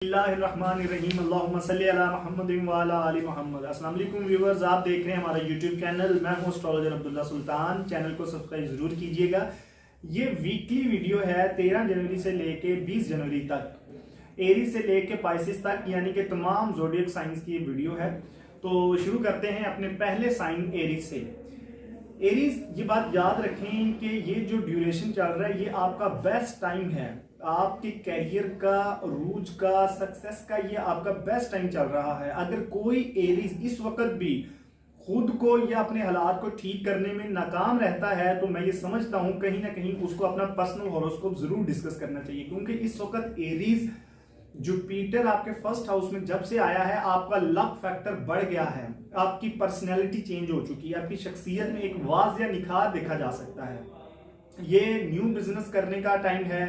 बिस्मिल्लाहिर्रहमानिर्रहीम अल्लाहुम्मा सल्ली अला मुहम्मदिन व अला आलि मुहम्मद। अस्सलाम वालेकुम व्यूअर्स, आप देख रहे हैं हमारा यूट्यूब चैनल। मैं हूं एस्ट्रोलॉजर अब्दुल्ला सुल्तान। चैनल को सब्सक्राइब जरूर कीजिएगा। ये वीकली वीडियो है 13 जनवरी से लेके 20 जनवरी तक, एरीज से लेके पाइसिस तक, यानी कि तमाम ज़ोडिएक साइंस की ये वीडियो है। तो शुरू करते हैं अपने पहले साइन एरीज से। एरीज, ये बात याद रखें कि ये जो ड्यूरेशन चल रहा है ये आपका बेस्ट टाइम है। आपके कैरियर का, रूज का, सक्सेस का ये आपका बेस्ट टाइम चल रहा है। अगर कोई एरीज इस वक्त भी खुद को या अपने हालात को ठीक करने में नाकाम रहता है तो मैं ये समझता हूं कहीं ना कहीं उसको अपना पर्सनल हॉरोस्कोप जरूर डिस्कस करना चाहिए, क्योंकि इस वक्त एरीज जुपिटर आपके फर्स्ट हाउस में जब से आया है आपका लक फैक्टर बढ़ गया है, आपकी पर्सनैलिटी चेंज हो चुकी है, आपकी शख्सियत में एक वाज़िया निखार देखा जा सकता है। ये न्यू बिजनेस करने का टाइम है,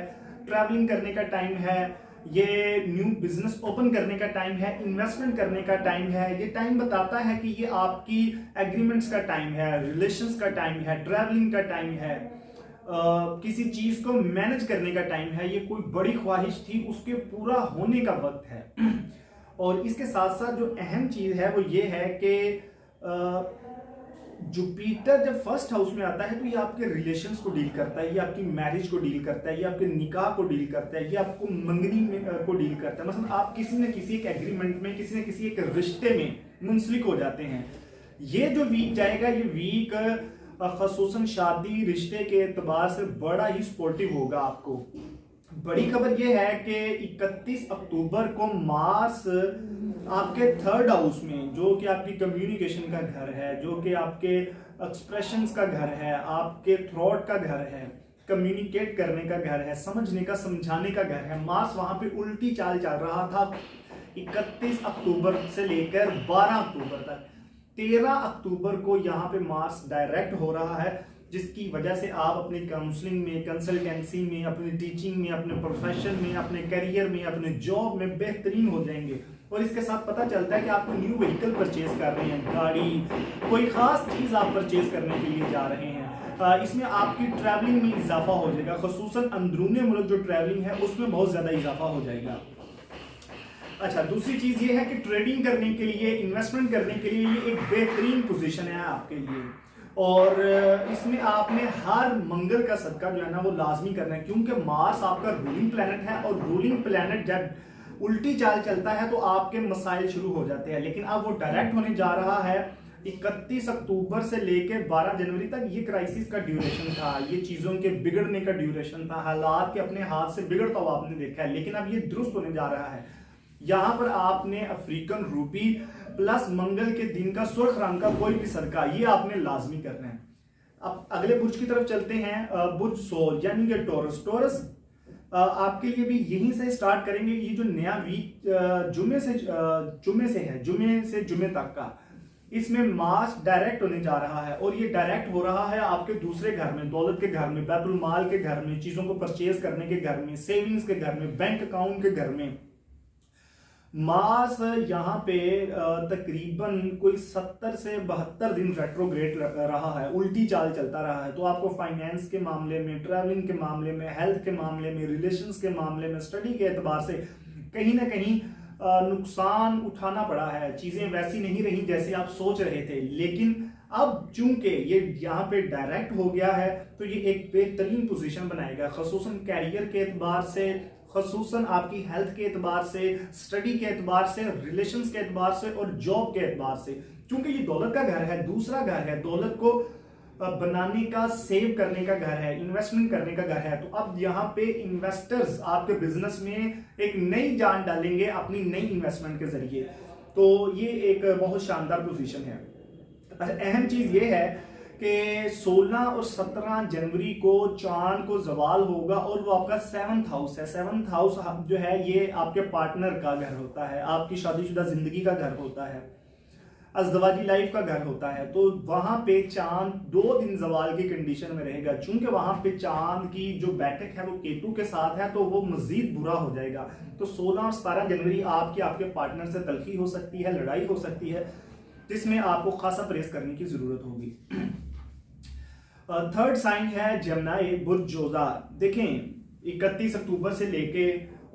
ट्रैवलिंग करने का टाइम है, ये न्यू बिजनेस ओपन करने का टाइम है, इन्वेस्टमेंट करने का टाइम है। ये टाइम बताता है कि ये आपकी एग्रीमेंट्स का टाइम है, रिलेशंस का टाइम है, ट्रैवलिंग का टाइम है, किसी चीज को मैनेज करने का टाइम है। ये कोई बड़ी ख्वाहिश थी उसके पूरा होने का वक्त है। और इसके साथ साथ जो अहम चीज है वो ये है कि जुपिटर जब फर्स्ट हाउस में आता है तो ये आपके रिलेशंस को डील करता है, ये आपकी मैरिज को डील करता है, ये आपके निकाह को डील करता है, ये आपको मंगनी में को डील करता है। मतलब आप किसी न किसी एक एग्रीमेंट में, किसी न किसी एक रिश्ते में मुंसलिक हो जाते हैं। ये जो वीक जाएगा, ये वीक खसूसन शादी रिश्ते के एतबार से बड़ा ही सपोर्टिव होगा आपको। बड़ी खबर यह है कि 31 अक्टूबर को मार्स आपके थर्ड हाउस में, जो कि आपकी कम्युनिकेशन का घर है, जो कि आपके एक्सप्रेशंस का घर है, आपके थ्रॉट का घर है, कम्युनिकेट करने का घर है, समझने का, समझाने का घर है, मार्स वहां पे उल्टी चाल चल रहा था 31 अक्टूबर से लेकर 12 अक्टूबर तक। 13 अक्टूबर को यहाँ पे मार्स डायरेक्ट हो रहा है, जिसकी वजह से आप अपनी काउंसलिंग में, कंसल्टेंसी में, अपनी टीचिंग में, अपने प्रोफेशन में, अपने करियर में, अपने जॉब में बेहतरीन हो जाएंगे। और इसके साथ पता चलता है कि आप न्यू व्हीकल परचेज कर रहे हैं, गाड़ी, कोई खास चीज आप परचेज करने के लिए जा रहे हैं। इसमें आपकी ट्रैवलिंग में इजाफा हो जाएगा, खसूसन अंदरूनी मुल्क जो ट्रैवलिंग है उसमें बहुत ज्यादा इजाफा हो जाएगा। अच्छा, दूसरी चीज ये है कि ट्रेडिंग करने के लिए, इन्वेस्टमेंट करने के लिए ये एक बेहतरीन पोजीशन है आपके लिए। और इसमें आपने हर मंगल का सदका जो है ना वो लाजमी करना है, क्योंकि मार्स आपका रूलिंग प्लैनेट है और रूलिंग प्लैनेट जब उल्टी चाल चलता है तो आपके मसाइल शुरू हो जाते हैं। लेकिन अब वो डायरेक्ट होने जा रहा है 31 अक्टूबर से लेकर 12 जनवरी तक। ये क्राइसिस का ड्यूरेशन था, ये चीजों के बिगड़ने का ड्यूरेशन था, हालात के अपने हाथ से बिगड़ता हुआ आपने देखा है। लेकिन अब ये दुरुस्त होने जा रहा है। यहाँ पर आपने अफ्रीकन रूपी प्लस मंगल के दिन का सुर्ख रंग का कोई भी सदका ये आपने लाजमी करना है। अब अगले बुर्ज की तरफ चलते हैं, बुर्ज सोल यानी कि टोरस। टोरस आपके लिए भी यहीं से स्टार्ट करेंगे। ये जो नया वीक जुमे से जुमे तक का, इसमें मार्स डायरेक्ट होने जा रहा है। और ये डायरेक्ट हो रहा है आपके दूसरे घर में, दौलत के घर में, बैतुल माल के घर में, चीजों को परचेज करने के घर में, सेविंग्स के घर में, बैंक अकाउंट के घर में। मार्स यहाँ पे तकरीबन कोई 70 से 72 दिन रेट्रोग्रेड रहा है, उल्टी चाल चलता रहा है। तो आपको फाइनेंस के मामले में, ट्रैवलिंग के मामले में, हेल्थ के मामले में, रिलेशंस के मामले में, स्टडी के एतबार से कहीं ना कहीं नुकसान उठाना पड़ा है। चीजें वैसी नहीं रही जैसे आप सोच रहे थे। लेकिन अब चूंकि ये यहाँ पे डायरेक्ट हो गया है तो ये एक बेहतरीन पोजीशन बनाएगा, खसूसन कैरियर के एतबार से, खसूसन आपकी हेल्थ के एतबार से, स्टडी के एतबार से, रिलेशंस के एतबार से और जॉब के एतबार से। क्योंकि ये दौलत का घर है, दूसरा घर है, दौलत को बनाने का, सेव करने का घर है, इन्वेस्टमेंट करने का घर है। तो अब यहाँ पे इन्वेस्टर्स आपके बिजनेस में एक नई जान डालेंगे अपनी नई इन्वेस्टमेंट के जरिए। तो ये एक बहुत शानदार पोजीशन है। अहम चीज ये है कि 16 और 17 जनवरी को चांद को जवाल होगा और वो आपका 7th हाउस है। 7th हाउस जो है ये आपके पार्टनर का घर होता है, आपकी शादीशुदा जिंदगी का घर होता है, अज़दवाजी लाइफ का घर होता है। तो वहां पे चांद 2 दिन जवाल की कंडीशन में रहेगा। चूंकि वहां पे चांद की जो बैठक है वो केतु के साथ है तो वो मजीद बुरा हो जाएगा। तो 16 और 17 जनवरी आपके पार्टनर से तलखी हो सकती है, लड़ाई हो सकती है, जिसमें आपको खासा परहेज करने की जरूरत होगी। थर्ड साइन है जमनाई, बुर्ज जोजा। देखें 31 अक्टूबर से लेके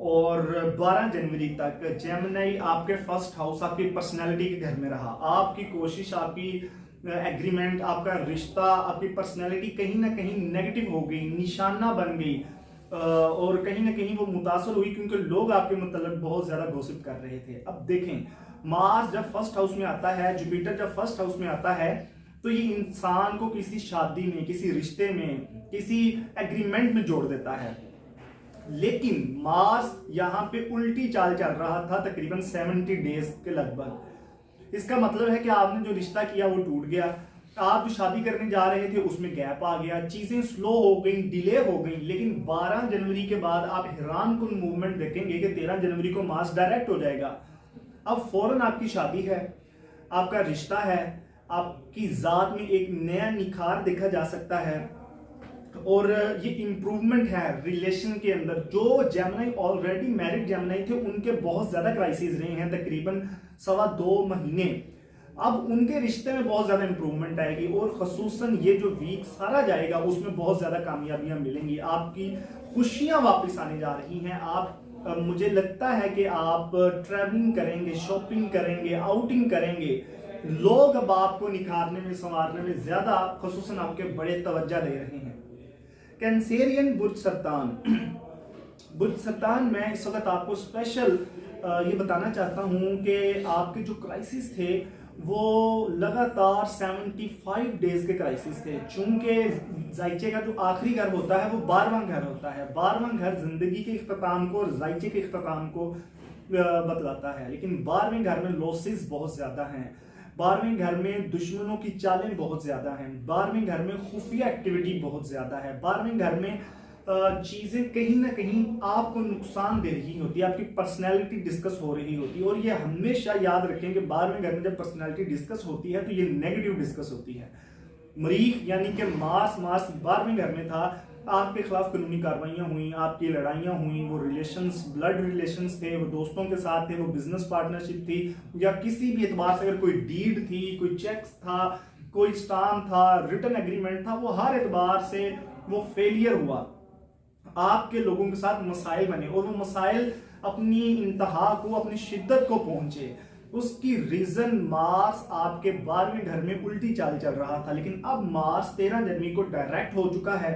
और 12 जनवरी तक जेमिनी आपके फर्स्ट हाउस, आपकी पर्सनैलिटी के घर में रहा। आपकी कोशिश, आपकी एग्रीमेंट, आपका रिश्ता, आपकी पर्सनैलिटी कहीं ना कहीं नेगेटिव हो गई, निशाना बन गई, और कहीं ना कहीं वो मुतासर हुई क्योंकि लोग आपके मतलब बहुत ज्यादा गॉसिप कर रहे थे। अब देखें, मार्स जब फर्स्ट हाउस में आता है, जुपिटर जब फर्स्ट हाउस में आता है, तो ये इंसान को किसी शादी में, किसी रिश्ते में, किसी एग्रीमेंट में जोड़ देता है। लेकिन मार्स यहां पे उल्टी चाल चल रहा था तकरीबन 70 डेज के लगभग। इसका मतलब है कि आपने जो रिश्ता किया वो टूट गया, आप जो शादी करने जा रहे थे उसमें गैप आ गया, चीजें स्लो हो गई, डिले हो गई। लेकिन 12 जनवरी के बाद आप हैरान कुन मूवमेंट देखेंगे कि 13 जनवरी को मार्स डायरेक्ट हो जाएगा। अब फौरन आपकी शादी है, आपका रिश्ता है, आपकी जात में एक नया निखार देखा जा सकता है, और ये इंप्रूवमेंट है रिलेशन के अंदर। जो जेमिनी ऑलरेडी मैरिड जेमिनी थे उनके बहुत ज्यादा क्राइसिस रहे हैं, तकरीबन 2.25 महीने। अब उनके रिश्ते में बहुत ज्यादा इंप्रूवमेंट आएगी, और खसूसन ये जो वीक सारा जाएगा उसमें बहुत ज्यादा कामयाबियां मिलेंगी, आपकी खुशियां वापस आने जा रही हैं। आप मुझे लगता है कि आप ट्रैवलिंग करेंगे, शॉपिंग करेंगे, आउटिंग करेंगे। लोग अब आपको निखारने में, संवारने में ज्यादा खसूसन आपके बड़े तवज्जो दे रहे हैं। कैंसेरियन बुर्ज सरतान बुर्ज सरतान में इस वक्त आपको स्पेशल ये बताना चाहता हूं कि आपके जो क्राइसिस थे वो लगातार 75 डेज के क्राइसिस थे। चूंकि जायचे का जो आखिरी घर होता है वो 12वां घर होता है। 12वां घर जिंदगी के इख्तिताम को और जायचे के इख्तिताम को बतलाता है। लेकिन 12वें घर में लॉसेस बहुत ज्यादा हैं, 12वें घर में दुश्मनों की चालें बहुत ज्यादा हैं, 12वें घर में खुफिया एक्टिविटी बहुत ज्यादा है, 12वें घर में चीजें कहीं ना कहीं आपको नुकसान दे रही होती है, आपकी पर्सनैलिटी डिस्कस हो रही होती है। और ये हमेशा याद रखें कि 12वें घर में जब पर्सनैलिटी डिस्कस होती है तो ये नेगेटिव डिस्कस होती है। मरीख यानी कि मार्स 12वें घर में था, आपके खिलाफ कानूनी कार्रवाइयां हुई, आपकी लड़ाइयां हुई, वो रिलेशंस, ब्लड रिलेशंस थे, वो दोस्तों के साथ थे, वो बिजनेस पार्टनरशिप थी, या किसी भी एतबार से अगर कोई डीड थी, कोई चेक्स था, कोई स्टाम्प था, रिटर्न एग्रीमेंट था, वो हर एतबार से वो फेलियर हुआ। आपके लोगों के साथ मसाइल बने, और वो मसाइल अपनी इंतहा को, अपनी शिद्दत को पहुंचे। उसकी रीजन मार्स आपके 12वें घर में उल्टी चाल चल रहा था। लेकिन अब मार्स 13 जनवरी को डायरेक्ट हो चुका है,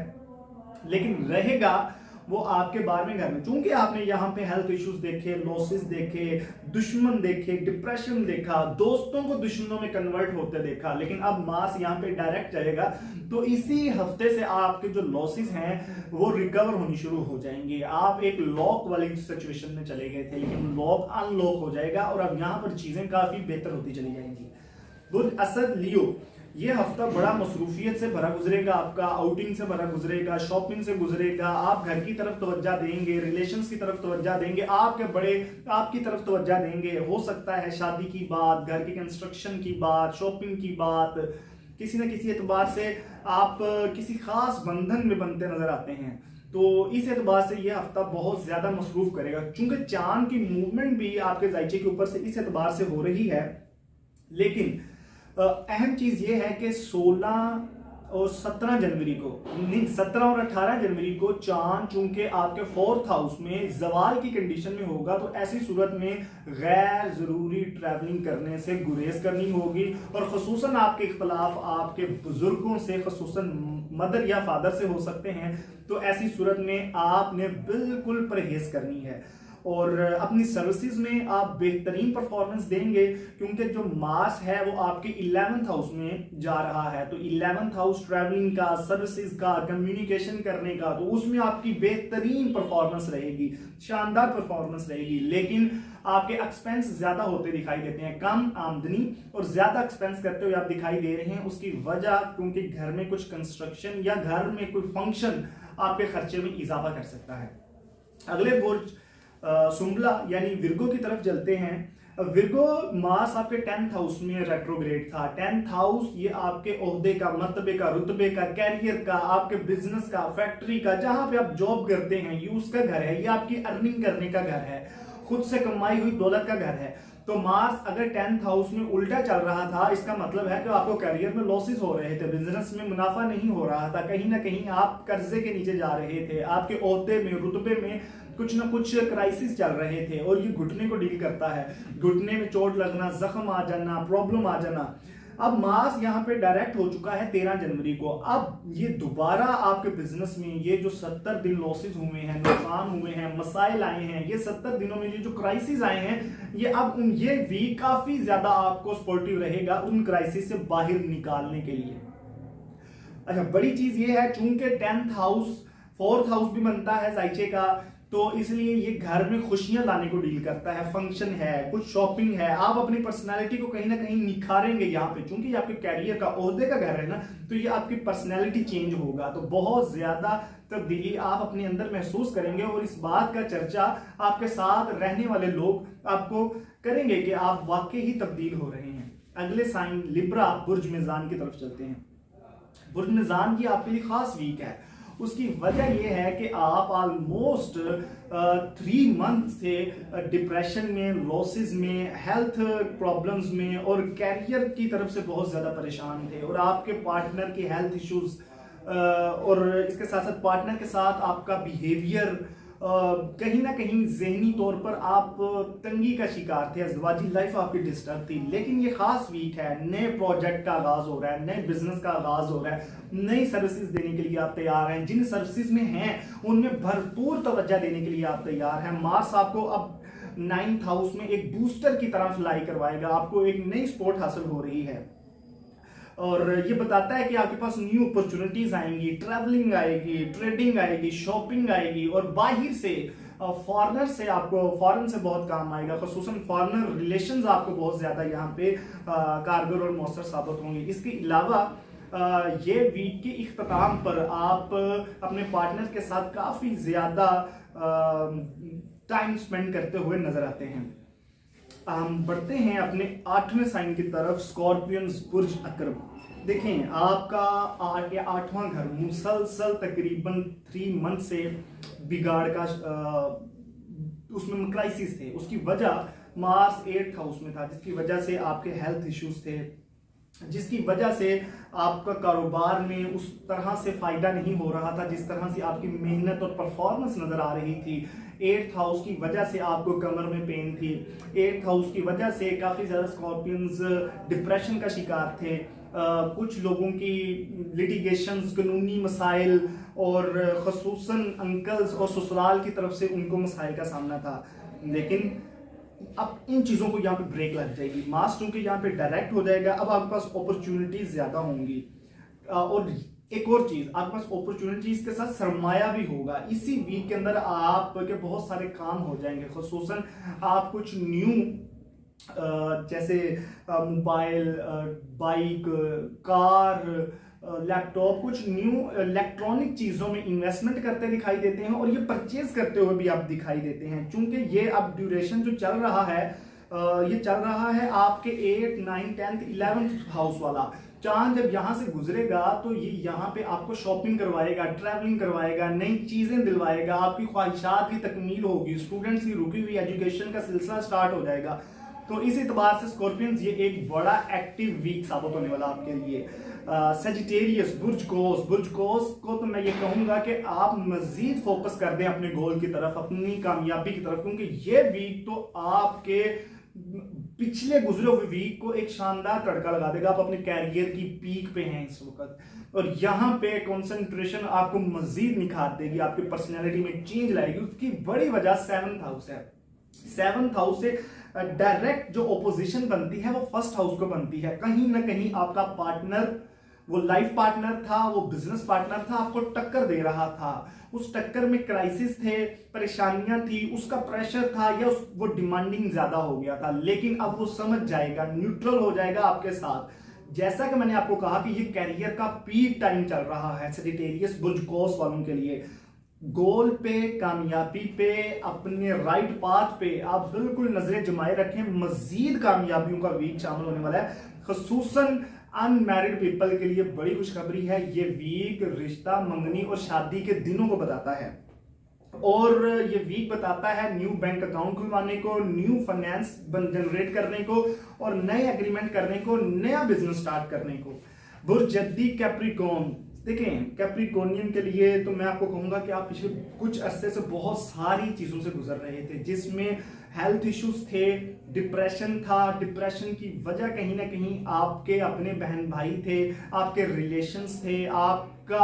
लेकिन रहेगा वो आपके 12वें घर में। चूंकि आपने यहाँ पे हेल्थ इश्यूज देखे, लॉसेस देखे, दुश्मन देखे, डिप्रेशन देखा, दोस्तों को दुश्मनों में कन्वर्ट होते देखा, लेकिन अब मार्स यहाँ पे डायरेक्ट जाएगा, तो इसी हफ्ते से आपके जो लॉसेस हैं वो रिकवर होनी शुरू हो जाएंगे। आप एक लॉक वाली सिचुएशन में चले गए थे, लेकिन लॉक अनलॉक हो जाएगा, और अब यहाँ पर चीजें काफी बेहतर होती चली जाएंगी। बुर्ज असद लियो, ये हफ्ता बड़ा मसरूफियत से भरा गुजरेगा आपका, आउटिंग से भरा गुजरेगा, शॉपिंग से गुजरेगा, आप घर की तरफ तवज्जो देंगे, रिलेशंस की तरफ तवज्जो देंगे, आपके बड़े आपकी तरफ तवज्जो देंगे। हो सकता है शादी की बात, घर की कंस्ट्रक्शन की बात, शॉपिंग की बात, किसी न किसी एतबार से आप किसी खास बंधन में बनते नजर आते हैं। तो इस एतबार से ये हफ्ता बहुत ज्यादा मसरूफ करेगा। चूंकि चांद की मूवमेंट भी आपके जायचे के ऊपर से इस एतबार से हो रही है, लेकिन अहम चीज ये है कि 16 और 17 जनवरी को, नहीं 17 और 18 जनवरी को चांद चूंकि आपके 4th हाउस में जवाल की कंडीशन में होगा, तो ऐसी सूरत में गैर जरूरी ट्रैवलिंग करने से गुरेज करनी होगी। और खसूसन आपके इख्तलाफ आपके बुजुर्गों से, खसूसन मदर या फादर से हो सकते हैं, तो ऐसी सूरत में आपने बिल्कुल परहेज करनी है। और अपनी सर्विसेज में आप बेहतरीन परफॉर्मेंस देंगे, क्योंकि जो मार्स है वो आपके 11th हाउस में जा रहा है। तो 11th हाउस ट्रैवलिंग का, सर्विसेज का, कम्युनिकेशन करने का, तो उसमें आपकी बेहतरीन परफॉर्मेंस रहेगी, शानदार परफॉर्मेंस रहेगी। लेकिन आपके एक्सपेंस ज्यादा होते दिखाई देते हैं, कम आमदनी और ज्यादा एक्सपेंस करते हुए आप दिखाई दे रहे हैं। उसकी वजह क्योंकि घर में कुछ कंस्ट्रक्शन या घर में कोई फंक्शन आपके खर्चे में इजाफा कर सकता है। अगले बुर्ज सुंबला यानी विर्गो की तरफ चलते हैं। विर्गो मार्स आपके 10th हाउस में रेट्रोग्रेड था। 10th हाउस ये आपके ओहदे का, मर्तबे का, रुतबे का, कैरियर का, आपके बिजनेस का, फैक्ट्री का, जहां पे आप जॉब करते हैं, ये उसका घर है, ये आपकी अर्निंग करने का घर है, खुद से कमाई हुई दौलत का घर है। तो मार्स अगर 10th हाउस में उल्टा चल रहा था, इसका मतलब है कि आपको करियर में लॉसेस हो रहे थे, बिजनेस में मुनाफा नहीं हो रहा था, कहीं ना कहीं आप कर्जे के नीचे जा रहे थे, आपके ओहदे में, रुतबे में कुछ ना कुछ क्राइसिस चल रहे थे और ये घुटने को डील करता है, घुटने में चोट लगना, जख्म आ जाना, प्रॉब्लम आ जाना। अब मार्स यहाँ पे डायरेक्ट हो चुका है 13 जनवरी को। अब ये दोबारा आपके बिजनेस में ये जो 70 दिन लॉसेस हुए हैं, नुकसान हुए हैं, मसाइल आए हैं, ये 70 दिनों में ये जो क्राइसिस आए हैं, ये अब ये वीक काफी ज्यादा आपको सपोर्टिव रहेगा उन क्राइसिस से बाहर निकालने के लिए। अच्छा, बड़ी चीज ये है, चूंकि 10th हाउस 4th हाउस भी बनता है जायचे का, तो इसलिए ये घर में खुशियां लाने को डील करता है, फंक्शन है, कुछ शॉपिंग है, आप अपनी पर्सनालिटी को कहीं ना कहीं निखारेंगे यहाँ पे, क्योंकि ये आपके कैरियर का, ओहदे का घर है ना, तो ये आपकी पर्सनालिटी चेंज होगा, तो बहुत ज्यादा तब्दीली आप अपने अंदर महसूस करेंगे और इस बात का चर्चा आपके साथ रहने वाले लोग आपको करेंगे कि आप वाकई ही तब्दील हो रहे हैं। अगले साइन लिब्रा बुर्ज मिजान की तरफ चलते हैं। बुर्ज मिजान की आपके लिए खास वीक है। उसकी वजह यह है कि आप ऑलमोस्ट 3 मंथ से डिप्रेशन में, लॉसेस में, हेल्थ प्रॉब्लम्स में और कैरियर की तरफ से बहुत ज़्यादा परेशान थे, और आपके पार्टनर के हेल्थ इश्यूज और इसके साथ साथ पार्टनर के साथ आपका बिहेवियर कहीं ना कहीं जहनी तौर पर आप तंगी का शिकार थे, अज़वाजी लाइफ आपकी डिस्टर्ब थी। लेकिन ये खास वीक है, नए प्रोजेक्ट का आगाज हो रहा है, नए बिजनेस का आगाज हो रहा है, नई सर्विसेज देने के लिए आप तैयार हैं, जिन सर्विसेज में हैं उनमें भरपूर तवज्जो देने के लिए आप तैयार हैं। मार्स आपको अब 9th हाउस में एक बूस्टर की तरह फ्लाई करवाएगा, आपको एक नई स्पोर्ट हासिल हो रही है और ये बताता है कि आपके पास न्यू अपॉर्चुनिटीज आएंगी, ट्रैवलिंग आएगी, ट्रेडिंग आएगी, शॉपिंग आएगी और बाहर से फॉरेनर से आपको फॉरेन से बहुत काम आएगा, खसूसन फॉरेनर रिलेशंस आपको बहुत ज्यादा यहाँ पे कारगर और मौसर साबित होंगे। इसके अलावा ये वीक के इख्तिताम पर आप अपने पार्टनर के साथ काफी ज्यादा टाइम स्पेंड करते हुए नजर आते हैं। हम बढ़ते हैं अपने 8वें साइन की तरफ, स्कॉर्पियंस बुर्ज अकरब। देखें, आपका 8वां घर मुसलसल तकरीबन 3 मंथ से बिगाड़ का उसमें क्राइसिस थे। उसकी वजह मार्स 8th हाउस में था, जिसकी वजह से आपके हेल्थ इश्यूज थे, जिसकी वजह से आपका कारोबार में उस तरह से फायदा नहीं हो रहा था जिस तरह से आपकी मेहनत और परफॉर्मेंस नजर आ रही थी। 8th हाउस की वजह से आपको कमर में पेन थी, 8th हाउस की वजह से काफी ज्यादा स्कॉर्पियंस डिप्रेशन का शिकार थे। कुछ लोगों की लिटिगेशंस, कानूनी मसाइल और खसूसन अंकल्स और ससुराल की तरफ से उनको मसाइल का सामना था। लेकिन अब इन चीजों को यहाँ पे ब्रेक लग जाएगी, मार्स क्योंकि यहाँ पे डायरेक्ट हो जाएगा, अब आपके पास अपॉर्चुनिटीज ज्यादा होंगी और एक और चीज, आपके पास अपॉर्चुनिटीज के साथ सरमाया भी होगा। इसी वीक के अंदर आपके बहुत सारे काम हो जाएंगे, खुसूसन आप कुछ न्यू जैसे मोबाइल, बाइक, कार, लैपटॉप, कुछ न्यू इलेक्ट्रॉनिक चीजों में इन्वेस्टमेंट करते दिखाई देते हैं और ये परचेज करते हुए भी आप दिखाई देते हैं। चूंकि ये अब ड्यूरेशन जो चल रहा है ये चल रहा है आपके 8, 9, 10, 11th हाउस वाला। चांद जब यहाँ से गुजरेगा तो ये यहाँ पे आपको शॉपिंग करवाएगा, ट्रैवलिंग करवाएगा, नई चीजें दिलवाएगा, आपकी ख्वाहिशात की तकमील होगी, स्टूडेंट्स की रुकी हुई एजुकेशन का सिलसिला स्टार्ट हो जाएगा। तो इस एतबार से स्कॉर्पियंस ये एक बड़ा एक्टिव वीक साबित होने वाला आपके लिए। सेजिटेरियस बुर्ज कोस को तो मैं ये कहूंगा कि आप मजीद फोकस कर दें अपने गोल की तरफ, अपनी कामयाबी की तरफ, क्योंकि ये वीक तो आपके पिछले गुजरे हुए वीक को एक शानदार तड़का लगा देगा। आप अपने कैरियर की पीक पे हैं इस वक्त और यहाँ पे कंसंट्रेशन आपको मजीद निखार देगी, आपकी पर्सनैलिटी में चेंज लाएगी। उसकी बड़ी वजह 7th हाउस है। 7th हाउस से डायरेक्ट जो ओपोजिशन बनती है वो 1st हाउस को बनती है। कहीं ना कहीं आपका पार्टनर, वो लाइफ पार्टनर था, वो बिजनेस पार्टनर था, आपको टक्कर दे रहा था। उस टक्कर में क्राइसिस थे, परेशानियां थी, उसका प्रेशर था या वो डिमांडिंग ज्यादा हो गया था। लेकिन अब वो समझ जाएगा, न्यूट्रल हो जाएगा आपके साथ। जैसा कि मैंने आपको कहा कि ये कैरियर का पीक टाइम चल रहा है सेजिटेरियस बुर्ज कोस वालों के लिए। गोल पे, कामयाबी पे, अपने राइट पाथ पे आप बिल्कुल नजरें जमाए रखें। मजीद कामयाबियों का वीक शामिल होने वाला है, खसूसन अनमैरिड पीपल के लिए बड़ी खुशखबरी है। ये वीक रिश्ता, मंगनी और शादी के दिनों को बताता है और ये वीक बताता है न्यू बैंक अकाउंट खुलवाने को, न्यू फाइनेंस जनरेट करने को और नए एग्रीमेंट करने को, नया बिजनेस स्टार्ट करने को। बुर्ज जद्दी कैप्रिकॉर्न देखें, कैप्रिकॉर्नियन के लिए तो मैं आपको कहूंगा कि आप पिछले कुछ अरसे से बहुत सारी चीजों से गुजर रहे थे, जिसमें हेल्थ इश्यूज थे, डिप्रेशन था। डिप्रेशन की वजह कहीं ना कहीं आपके अपने बहन भाई थे, आपके रिलेशंस थे, आपका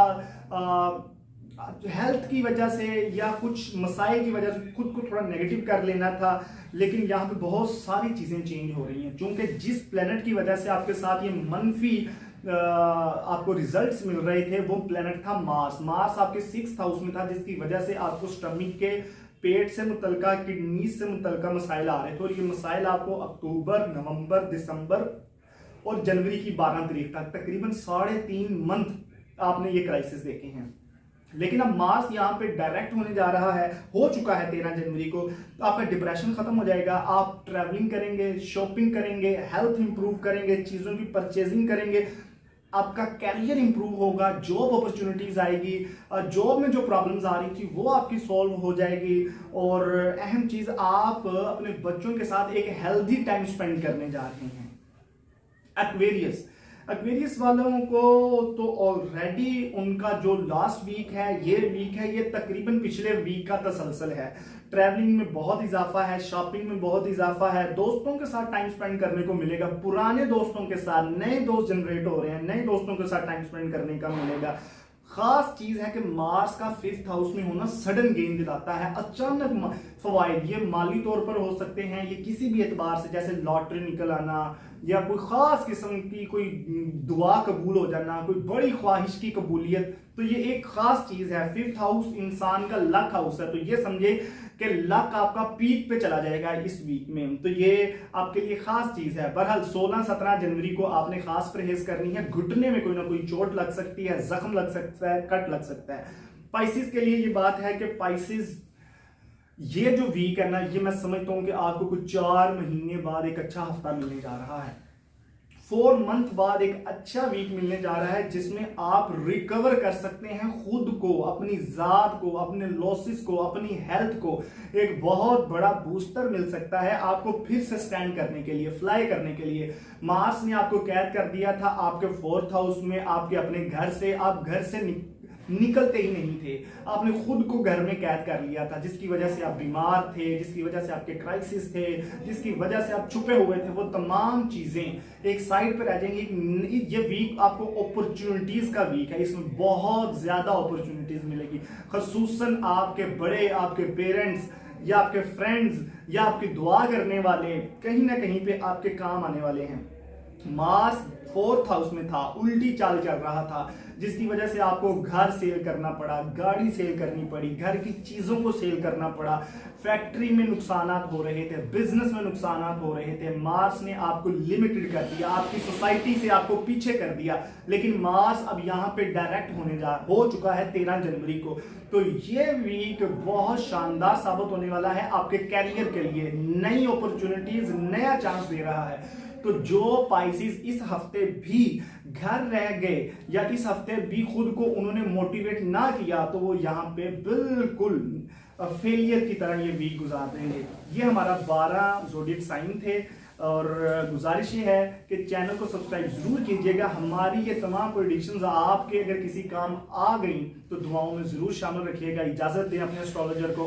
हेल्थ की वजह से या कुछ मसाइल की वजह से खुद को थोड़ा नेगेटिव कर लेना था। लेकिन यहाँ पे बहुत सारी चीजें चेंज हो रही हैं, क्योंकि जिस प्लेनेट की वजह से आपके साथ ये मनफी आपको रिजल्ट्स मिल रहे थे, वो प्लेनेट था मार्स। मार्स आपके 6th हाउस में था, जिसकी वजह से आपको स्टमक के पेट से मुतलका, किडनी से मुतलका मसाइल आ रहे थे। और ये मसाइल आपको अक्टूबर, नवंबर, दिसंबर और जनवरी की 12 तारीख तक तकरीबन 3.5 मंथ आपने ये क्राइसिस देखे हैं। लेकिन अब मार्स यहाँ पे डायरेक्ट होने जा रहा है, हो चुका है 13 जनवरी को। तो आपका डिप्रेशन खत्म हो जाएगा, आप ट्रैवलिंग करेंगे, शॉपिंग करेंगे, हेल्थ इंप्रूव करेंगे, चीजों की परचेजिंग करेंगे, आपका कैरियर इंप्रूव होगा, जॉब अपॉर्चुनिटीज आएगी, जॉब में जो प्रॉब्लम्स आ रही थी वो आपकी सॉल्व हो जाएगी। और अहम चीज, आप अपने बच्चों के साथ एक हेल्दी टाइम स्पेंड करने जा रहे हैं। एक्वेरियस वालों को तो ऑलरेडी उनका जो लास्ट वीक है, ये तकरीबन पिछले वीक का तसलसल है। ट्रैवलिंग में बहुत इजाफा है, शॉपिंग में बहुत इजाफा है, दोस्तों के साथ टाइम स्पेंड करने को मिलेगा, पुराने दोस्तों के साथ नए दोस्त जनरेट हो रहे हैं, नए दोस्तों के साथ टाइम स्पेंड करने का मिलेगा। खास चीज है कि मार्स का 5th हाउस में होना सडन गेन दिलाता है, अचानक फवाइद। ये माली तौर पर हो सकते हैं, ये किसी भी एतबार से, जैसे लॉटरी निकल आना या कोई खास किस्म की कोई दुआ कबूल हो जाना, कोई बड़ी ख्वाहिश की कबूलियत, तो ये एक खास चीज है। 5th हाउस इंसान का लक हाउस है, तो ये समझे कि लक आपका पीक पे चला जाएगा इस वीक में, तो ये आपके लिए खास चीज है। बहरहाल 16-17 जनवरी को आपने खास परहेज करनी है। घुटने में कोई ना कोई चोट लग सकती है, जख्म लग सकता है, कट लग सकता है। पाइसिस के लिए ये बात है कि पाइसिस ये जो वीक है ना, ये मैं समझता हूं कि आपको कुछ 4 महीने बाद एक अच्छा हफ्ता मिलने जा रहा है। 4 मंथ बाद एक अच्छा वीक मिलने जा रहा है, जिसमें आप रिकवर कर सकते हैं खुद को, अपनी जात को, अपने लॉसेस को, अपनी हेल्थ को। एक बहुत बड़ा बूस्टर मिल सकता है आपको फिर से स्टैंड करने के लिए, फ्लाई करने के लिए। मार्स ने आपको कैद कर दिया था आपके 4th हाउस में, आपके अपने घर से। आप घर से निकलते ही नहीं थे, आपने खुद को घर में कैद कर लिया था, जिसकी वजह से आप बीमार थे, जिसकी वजह से आपके क्राइसिस थे, जिसकी वजह से आप छुपे हुए थे। वो तमाम चीजें एक साइड पर रह जाएंगी। ये वीक आपको अपॉर्चुनिटीज का वीक है, इसमें बहुत ज्यादा अपॉर्चुनिटीज मिलेगी, खसूसन आपके बड़े, आपके पेरेंट्स या आपके फ्रेंड्स या आपकी दुआ करने वाले कहीं ना कहीं पे आपके काम आने वाले हैं। मार्स 4th हाउस में था, उल्टी चाल चल रहा था, जिसकी वजह से आपको घर सेल करना पड़ा, गाड़ी सेल करनी पड़ी, घर की चीजों को सेल करना पड़ा, फैक्ट्री में नुकसान हो रहे थे, बिजनेस में नुकसान हो रहे थे। मार्स ने आपको लिमिटेड कर दिया, आपकी सोसाइटी से आपको पीछे कर दिया। लेकिन मार्स अब यहाँ पे डायरेक्ट हो चुका है 13 जनवरी को। तो ये वीक बहुत शानदार साबित होने वाला है आपके कैरियर के लिए। नई अपॉर्चुनिटीज, नया चांस दे रहा है। तो जो पाइसिस इस हफ्ते भी घर रह गए या इस हफ्ते भी खुद को उन्होंने मोटिवेट ना किया, तो वो यहाँ पे बिल्कुल फेलियर की तरह ये वीक गुजार देंगे। ये हमारा 12 ज़ोडिएक साइन थे, और गुजारिश ये है कि चैनल को सब्सक्राइब जरूर कीजिएगा। हमारी ये तमाम प्रेडिक्शंस आपके अगर किसी काम आ गई तो दुआओं में जरूर शामिल रखिएगा। इजाजत दें अपने एस्ट्रोलॉजर को।